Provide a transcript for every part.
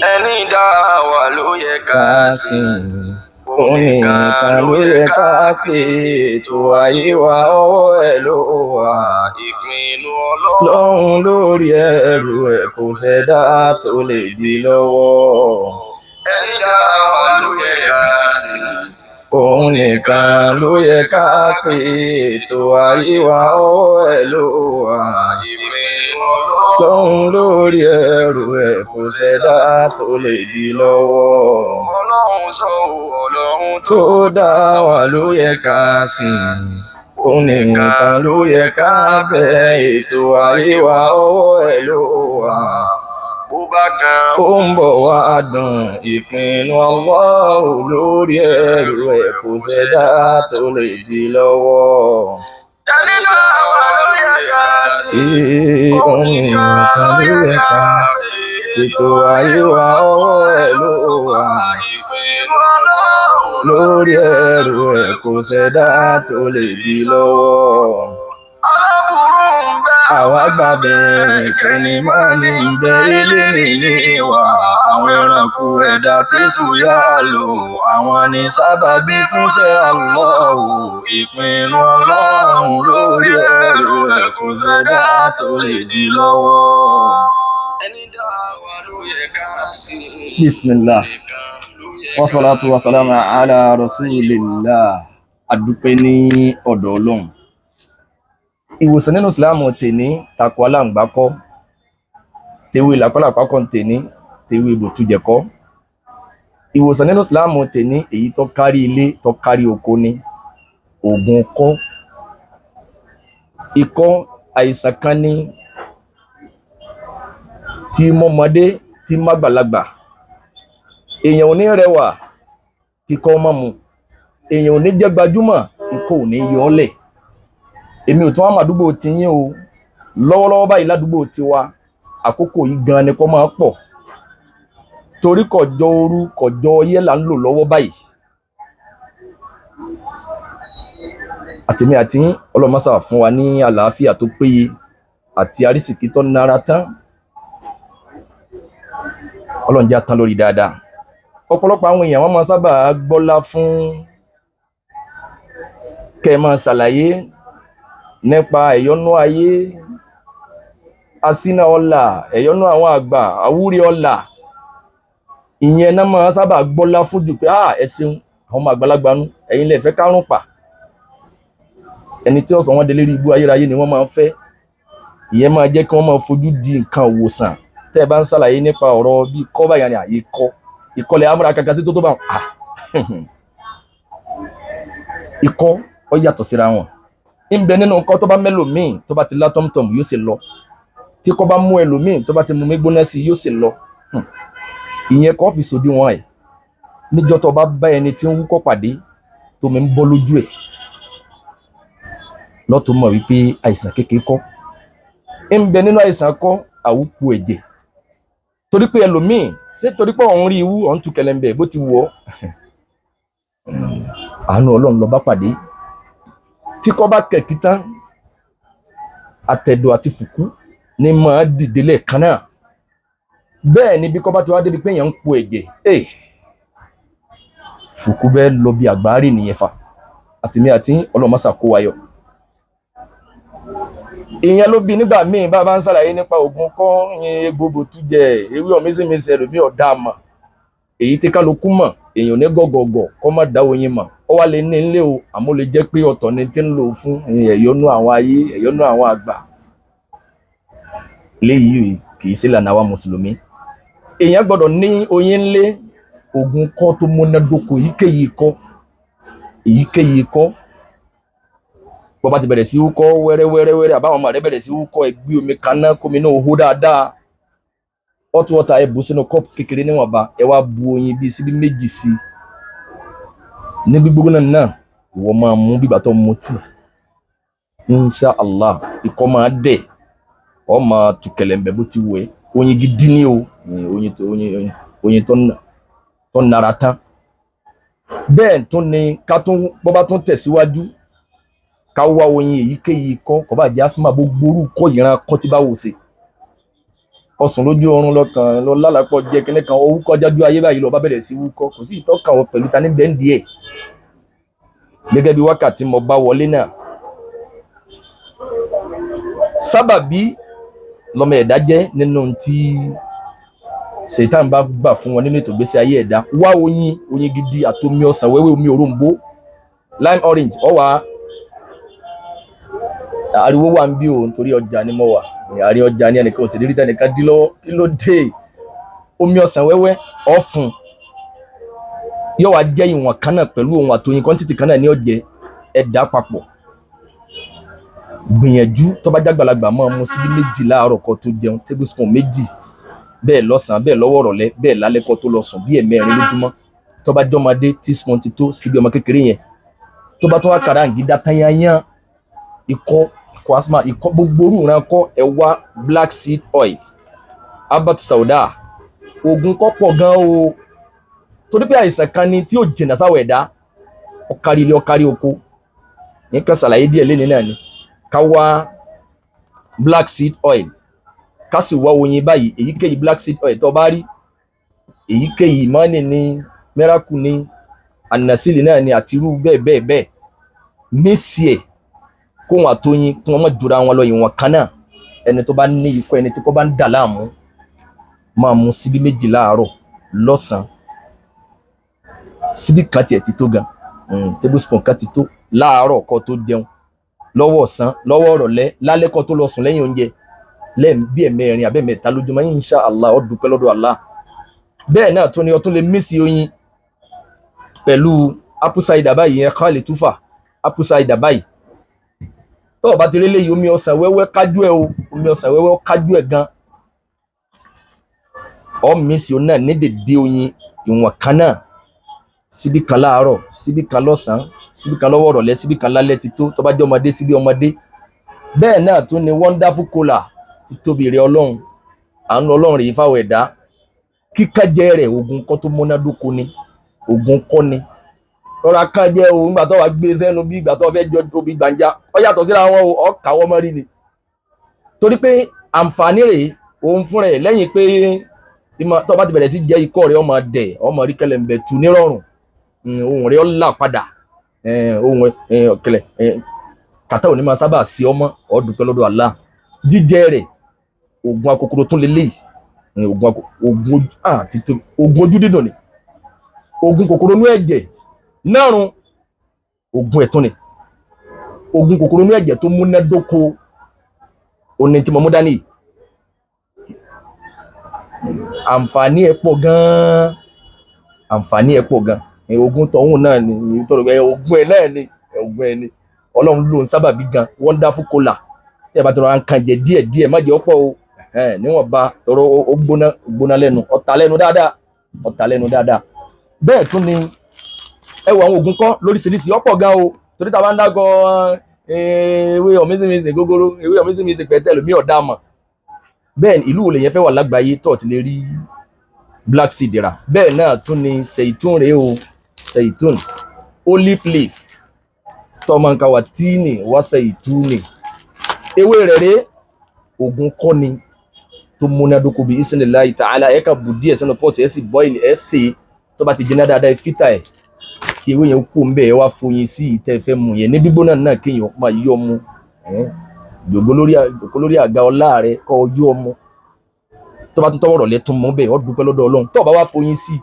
ẹni dá wa ló yẹ ká sìn, òun nìkan ló yẹ ká pè, ètò ayé wa ọwọ́ ẹ̀ ló wà. ìpinnu Ọlọ́run lórí ẹrù ẹ̀ kò sẹ́dá tó lè dí lọ́wọ́. ẹni dá wa ló yẹ ká sìn, òun nìkan ló yẹ ká pè, ètò ayé wa ọwọ́ ẹ̀ ló wà. ìpinnu Ọlọ́run lórí ẹrù ẹ̀ kò sẹ́dá tó lè dí lọ́wọ́. Ọlọ́run sọ Ọlọ́run Tó dá wa ló yẹ ká sìn, òun nìkan ló yẹ ká bẹ̀, ètò ayé wa ọwọ́ ẹ̀ ló wà. bó bá kan Ó ń bọ̀ wá dùn, ìpinnu Allah lórí ẹrù ẹ̀ kò sẹ́dá tó lè dí lọ́wọ́. ẹni dá wa ló yẹ ká sìn, Òun nìkan ló yẹ ká, ètò ayé wa ọwọ́ ẹ̀ ló wà. ìpinnu Ọlọ́run Lórí ẹrù ẹ̀ kò sẹ́dá tó lè dí lọ́wọ́. aláburú ń bẹ Àwa gbà bẹ́ẹ̀ kẹ́ni máa ní bẹ ilé nílé wa. Àwọn ẹranko ẹ̀dá tẹ́sù yá lò, àwọn ni sábàbí fúnṣẹ́ Allahu. Ìpinnu Ọlọ́run lórí ẹrù ẹ̀ kò sẹ́dá tó lè dí lọ́wọ́. ẹni dá wa ló yẹ ká sìn, Bismillah. nìkan ló yẹ ká Wassalatu wassalamu ala rasulillah. Adúpẹ́ ní ọ̀dọ̀ Ọlọ́run. Ìwòsàn nínú Ìsìlámù tèní takò aláǹgbákọ́, tewé làpálàpákọ́ tèní, tewé bòtújẹ̀kọ́. Ìwòsàn nínú Ìsìlámù tèní èyí tó kárí ilé tó kárí oko ni oògùn kọ́. Ikọ́ àìsàn kan ní tí mọ́mọdé tí mágbàlagbà. Èèyàn ò ní rẹwà kíkọ́ má mu, èèyàn ò ní jẹ́ gbajúmọ̀ ikọ́ ò ní yọ ọ́ lẹ̀. Èmi ò tún wá màdúgbò ti yín o, lọ́wọ́lọ́wọ́ báyìí ládùúgbò tiwa àkókò yìí gan ni kọ́ máa pọ̀, torí kọjọ ooru kọjọ ọyẹ́ là ń lò lọ́wọ́ báyìí. Àtèmi àti yín Ọlọ́run máa ṣà fún wa ní àlàáfíà tó péye àti àrísìkí tó nára tán. Ọlọ́run jẹ́ á tán lórí dáadáa. Ọ̀pọ̀lọpọ̀ àwọn èèyàn wọ́n máa sábà gbọ́lá fún kẹ́ ẹ máa ṣàlàyé nípa ẹ̀yọ́nú ayé, asínà ọlà, ẹ̀yọ́nú àwọn àgbà, àwúrí ọlà. Ìyẹn náà máa sábà gbọ́lá fún jù pé ẹ ṣeun àwọn ọmọ àgbàlagbà nú, ẹ̀yin lẹ fẹ́ kárùn pa. Ẹni tí ó sọ wọ́n délé rí ibú ayérayé ni wọ́n máa ń fẹ́. Ìyẹn máa jẹ́ kí wọ́n máa fojú di nǹkan ìwòsàn. Tẹ́ ẹ bá ń ṣàlàyé nípa ọ̀rọ̀ bí kọ́ báyà ni àyè kọ́, ìkọlẹ̀ amúra kankan sí tó bá wọn. Ikọ́ ó yàtọ̀ síra wọn. Ń bẹ nínú nǹkan tó bá mẹ́lòmíì tó bá ti lá tọ́mtọ́m yóò sì lọ. Tí kọ́ bá mú ẹlòmíì tó bá ti mú mi gbóná sí yóò sì lọ. Ìyẹn kọ́ fi sòdí wọn ẹ̀. Níjọ́ tó bá bá ẹni tí ń wúkọ́ pàdé tó mi ń bọ́ lójú ẹ̀, lọ́tọ̀ mọ̀ wípé àìsàn kékeré kọ́. Ń bẹ nínú àìsàn kọ́ àwúkú ẹ̀jẹ̀. Torí pé ẹlòmíì ṣé torí pé òun rí iwú ọ̀hún tu kẹlẹ̀mbẹ̀ bó ti wọ̀ ọ́. Àánú Ọlọ́run lọ bá pàdé. Tí kọ́ bá kẹ̀kí tán, àtẹ̀dọ̀ àti fùkú ní máa dìde lẹ́ẹ̀kan náà. Bẹ́ẹ̀ ni bí kọ́ bá ti wá débi pé èèyàn ń po ẹ̀jẹ̀, fùkú bẹ́ẹ̀ lọ bí àgbárí nìyẹn fa. Àtèmi àti Ọlọ́run máa ṣàkó wa yọ. Ìyẹn ló bí nígbà míì bá bá ń ṣàlàyé nípa oògùn kọ́ yin gbogbo tú jẹ ewé ọ̀mísìmísì ẹlòmíì ọ̀dà mọ̀. Èyí tí kálukú mọ̀ èèyàn ní gọ̀gọ̀gọ̀ kọ́ má dá oyin mọ̀. Ó wá lè ní ilé o, àmọ́ lè jẹ́ pé ọ̀tọ̀ ni tí ń lò fún ẹ̀yọ́nú àwọn ayé, ẹ̀yọ́nú àwọn àgbà. Léyìí kì í sí ìlànà àwa Mùsùlùmí. Èèyàn gbọ́dọ̀ ní oyin ńlé, oògùn kọ́ tó múnádóko èyíkéyìí kọ́. Bọ́ bá ti bẹ̀rẹ̀ sí wúkọ́ wẹ́rẹ́wẹ́rẹ́wẹ́rẹ́ àbáwọn ọmọ rẹ̀ bẹ̀rẹ̀ sí wúkọ́, ẹ gbé omi kaná kómi náà hó dáadáa. Hot water ẹ bù sínú kọ́ọ̀pù kékeré níwọ̀nba, ẹ wá bu oyin bíi síbí méjì sí. Ní gbígbóná náà ìwọ máa mú bígbà tó mu tíì. Insha Allah ikọ́ máa dẹ̀, ọ máa tu kẹlẹ̀mbẹ̀ bó ti wù ẹ́. Oyin gidi ni o, oyin tó nara tán. Bẹ́ẹ̀ tún ni bọ́ bá tún tẹ̀síwájú, ká wá oyin èyíkéyìí kọ́, kò bá jẹ́ asthma gbogbo orú kọ́ ìran kọ́ tí bá wò sí. ọsùn lójú oorun lọ́kàn lọ lálàpọ̀ jẹ́ kíní kan ó wúkọ́ jájú ayé báyìí lọ bá bẹ̀rẹ̀ sí wúkọ́ kò sí ìtọ́ka wọn pẹ̀lú ta ní bẹ́ńdì ẹ̀ gẹ́gẹ́ bí wákàtí mo bá wọlé náà sábàbí lọ́mọ ẹ̀dá jẹ́ nínú tí ṣètàn bá gbà fún wọn nínú ètò ìgbésí ayé ẹ̀dá wá oyin gidi àtomi ọsàn wẹ́wẹ́ omi òrombó lime orange ọwà ariwo wà ń bí o nítorí ọjà ni mo wà àrí ọjà ní ẹnìkan òsèlè rí tẹnìkan dí lọ́wọ́ kí ló dé omi ọsàn wẹ́wẹ́ ọ̀fun yóò wá jẹ́ ìwọ̀n kan náà pẹ̀lú ohun àtòyìn kọ́ńtìtì kan náà ní ọ̀jẹ̀ ẹ̀dá papọ̀ gbìyànjú tó bá jágbàlagbà máa mu síbí méjì láàárọ̀ kó tó jẹun tablespoon méjì bẹ́ẹ̀ lọ́sàn-án bẹ́ẹ̀ lọ́wọ́ rọ̀lẹ́ bẹ́ẹ̀ lálẹ́ kó tó lọ sùn bí ẹ̀mẹ́rin lójúmọ́ tó bá jọmọdé teaspoon ti tó síbi ọmọ kékeré yẹn tó bá tó wá kàrá àǹgídá tányányán ikọ́ asthma ikọ́ gbogbo orú ìran kọ́ ẹ wá black seed oil abat sauda oògùn kọ́ pọ̀ gan o torí pé àìsàn kan ni tí ò jìnnà sáwọ̀ ẹ̀dá ọ̀kárí ilé ọ̀kárí oko ní kan ṣàlàyé díẹ̀ lẹ́ni náà ni ká wá black seed oil ká sì wá oyin báyìí èyíkéyìí black seed oil tó bá rí èyíkéyìí mọ́nì ní miracle ní anasili náà ni àti irú bẹ́ẹ̀ bẹ́ẹ̀ bẹ́ẹ̀ mísì ẹ̀ kó wọn àtọyìn kí wọn má jura wọn lọ ìwọ̀n kan náà ẹni tó bá ní ikọ́ ẹni tí kò bá ń dà láàmú máa mu síbí méjì láàárọ̀ lọ́sàn-án síbí kan tiẹ̀ ti tó gan tablespoon kan ti tó láàárọ̀ kó tó jẹun lọ́wọ́ ọ̀sán lọ́wọ́ ọ̀rọ̀lẹ́ lálẹ́ kó tó lọ sùn lẹ́yìn oúnjẹ lẹ́yìn bí ẹ̀mẹ́rin àbẹ́mẹ́ta lójúmọ́ insha Allah ó dúpẹ́ lọ́dọ̀ Allah bẹ́ẹ̀ náà tó ní ọtún lè mísì oyin pẹ̀lú apple cider báyìí yẹn káàlì túfà apple cider báyìí tó o bá ti rí léyìí omi ọsàn wẹ́wẹ́ kájú ẹ̀ o omi ọsàn wẹ́wẹ́ kájú ẹ̀ gan ọ mísì o náà ní dèdè oyin ìwọ̀n kan náà síbí kan láàárọ̀ síbí kan lọ́sàn-án síbí kan lọ́wọ́ ọ̀rọ̀lẹ́ síbí kan lálẹ́ ti tó tó bá jẹ́ ọmọdé síbí ọmọdé bẹ́ẹ̀ náà tún ni wonderful cola ti tóbi rẹ̀ ọlọ́run àánú ọlọ́run rèé fáwọn ẹ̀dá kíkájẹ́ rẹ̀ oògùn kan tó múnádóko ni oògùn kọ́ ni rọra kan jẹ́ o nígbà tó wà gbé sẹ́nu bí ìgbà tó fẹ́ jọ tóbi gbàǹjà ó yàtọ̀ síra wọn o ọ kàwọ́ mọ́ rí ni torí pé àǹfààní rèé òun fún rẹ̀ lẹ́yìn pé tó bá ti bẹ̀rẹ̀ sí jẹ́ ikọ́ rẹ̀ ọmọ dẹ̀ ọmọ rí kẹlẹ̀ ń bẹ̀ tu nírọ̀rùn ohun rẹ̀ ó là padà ohun kẹlẹ̀ kàtà òní máa sábà sí ọmọ ọdúpẹ́ lọ́dọ̀ Allah jíjẹ rẹ̀ oògùn akòkòrò tún lélẹ́yìí oògùn ojú dídùn ni oògùn kòkòrò inú ẹ̀jẹ̀ nárun oògùn ẹ̀tún ni oògùn kòkòrò inú ẹ̀jẹ̀ tó múnádóko òní tí mo mú dání àǹfààní ẹ̀ pọ̀ gan-an àǹfààní ẹ̀ pọ̀ gan oògùn tọ̀hún náà ni nítorí oògùn ẹ̀ náà ni oògùn ẹ̀ ni ọlọ́run ló ń sábàbí gan wonderful cola ẹ̀ bá tọrọ à ń kan jẹ díẹ̀ má jẹ́ ọ̀pọ̀ o níwọ̀nba tọrọ ó gbóná lẹ́nu ọ̀tá lẹ́nu dáadáa bẹ́ẹ̀ tún ni ẹwà àwọn oògùn kọ́ lóríṣiríṣi ọ̀pọ̀ gan o torí ta bá ń dákọ ewé ọ̀mísìmísì gógóró ewé ọ̀mísìmísì pẹ̀tẹ́lù mí ọ̀dà mọ̀ bẹ́ẹ̀ ìlú wo lèyẹn fẹ́ wà lágbàáyé tó ti lè rí black seed rà bẹ́ẹ̀ náà tún ni seitun rèé o seitun olive leaf tọmọǹkàwà tíìnì wá seituni ewé rẹ̀ rèé oògùn kọ́ ni tó múnádóko bí isnillahi ta'ala ẹ̀ kà bù díẹ̀ sínú pọ́ọ̀tì ẹ̀ sì bọ́ìlì ẹ̀ sè tó bá ti jiná dáadáa fítà ẹ̀ kí ewé yẹn kú ń bẹ̀ ẹ̀ wá foyin sí ìtẹ́ fẹ́ mu yẹn ní gbígbóná náà kéèyàn máa yọ mu jòkó lórí àga ọlá rẹ kọ́ yọ mu tó bá tún tọwọ́ rọ̀lẹ́ tún mọ́ bẹ́ẹ̀ ọ́ dúpẹ́ lọ́dọ̀ Ọlọ́run tó bá wá foyin sí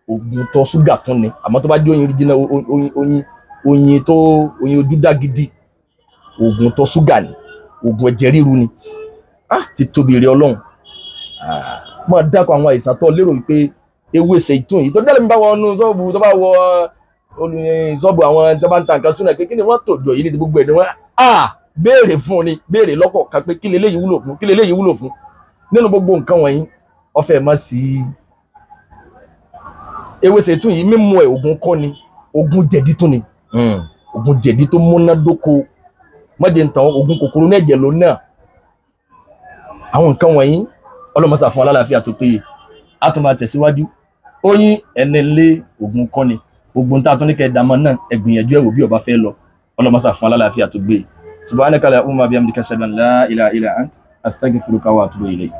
oògùn tó ṣúgà tún ni àmọ́ tó bá jẹ́ oyin original oyin ojú dá gidi oògùn tó ṣúgà ni oògùn ẹ̀jẹ̀ ríru ni ti tóbi rẹ Ọlọ́run máa dákọ̀ àwọn àìsàn tó lérò wípé ewé ṣètún yìí tó jẹ́ mi bá wọ ọ́nú ṣọ́ọ̀bù tó bá wọ ṣọ́ọ̀bù àwọn tó bá ń ta nǹkan súnà pé kí ni wọ́n tò jọ yìí ní ti gbogbo ẹ̀ ni wọ́n béèrè fún ni béèrè lọ́pọ̀ kan pé kí leléyìí wúlò fún kí leléyìí wúlò fún nínú gbogbo nǹkan wọ̀nyí ọ̀fẹ́ má sí ewé ṣètún yìí mímú ẹ̀ oògùn kọ́ ni oògùn jẹ̀dí tún ni oògùn jẹ̀dí tó múnádóko mọ́jẹ̀ ń tàn oògùn kòkòrò ní ẹ̀jẹ̀ ló náà àwọn nǹkan wọ̀nyí ọlọ́mọsà fún alálàáfíà tó péye a tún máa tẹ̀síwájú oyin ẹni lé oògùn kọ́ ni gbogbo ń tà tó ní kẹ́ dàmọ́ náà ẹ gbìyànjú ẹ̀ wò bí ọba fẹ́ lọ ọlọ́mọsà fún alálàáfíà tó gbé subhanaka allahumma bihamdika ashhadu an la ilaha illa ant astaghfiruka wa atubu ilayk